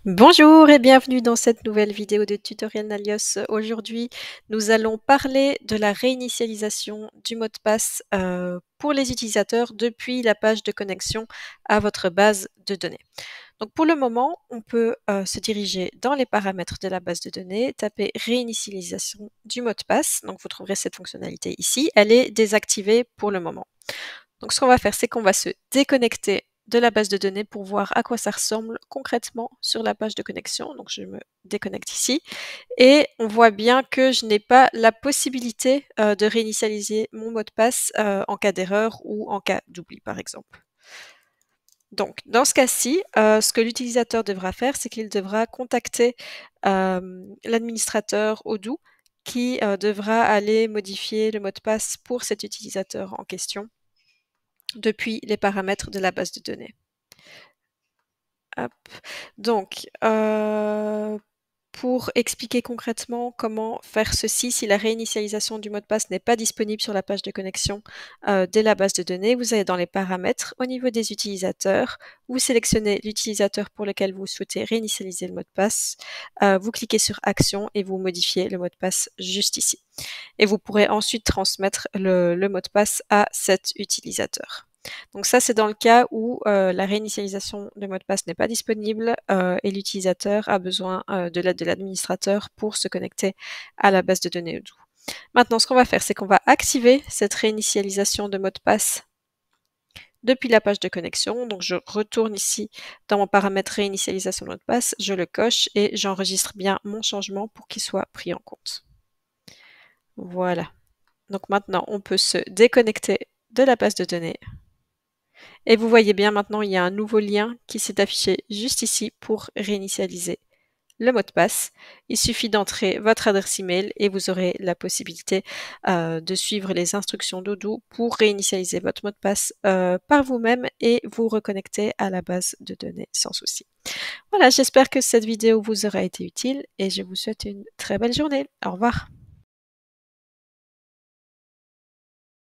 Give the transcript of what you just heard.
Bonjour et bienvenue dans cette nouvelle vidéo de tutoriel Nalios. Aujourd'hui, nous allons parler de la réinitialisation du mot de passe pour les utilisateurs depuis la page de connexion à votre base de données. Donc pour le moment, on peut se diriger dans les paramètres de la base de données, taper réinitialisation du mot de passe. Donc vous trouverez cette fonctionnalité ici. Elle est désactivée pour le moment. Donc ce qu'on va faire, c'est qu'on va se déconnecter de la base de données pour voir à quoi ça ressemble concrètement sur la page de connexion. Donc je me déconnecte ici et on voit bien que je n'ai pas la possibilité de réinitialiser mon mot de passe en cas d'erreur ou en cas d'oubli par exemple. Donc dans ce cas-ci, ce que l'utilisateur devra faire, c'est qu'il devra contacter l'administrateur Odoo qui devra aller modifier le mot de passe pour cet utilisateur en question depuis les paramètres de la base de données. Hop. Donc, pour expliquer concrètement comment faire ceci, si la réinitialisation du mot de passe n'est pas disponible sur la page de connexion dès la base de données, vous allez dans les paramètres, au niveau des utilisateurs, vous sélectionnez l'utilisateur pour lequel vous souhaitez réinitialiser le mot de passe, vous cliquez sur Action et vous modifiez le mot de passe juste ici. Et vous pourrez ensuite transmettre le mot de passe à cet utilisateur. Donc ça, c'est dans le cas où la réinitialisation de mot de passe n'est pas disponible et l'utilisateur a besoin de l'aide de l'administrateur pour se connecter à la base de données Odoo. Maintenant, ce qu'on va faire, c'est qu'on va activer cette réinitialisation de mot de passe depuis la page de connexion. Donc je retourne ici dans mon paramètre réinitialisation de mot de passe, je le coche et j'enregistre bien mon changement pour qu'il soit pris en compte. Voilà. Donc maintenant, on peut se déconnecter de la base de données. Et vous voyez bien maintenant, il y a un nouveau lien qui s'est affiché juste ici pour réinitialiser le mot de passe. Il suffit d'entrer votre adresse email et vous aurez la possibilité de suivre les instructions d'Odoo pour réinitialiser votre mot de passe par vous-même et vous reconnecter à la base de données sans souci. Voilà, j'espère que cette vidéo vous aura été utile et je vous souhaite une très belle journée. Au revoir.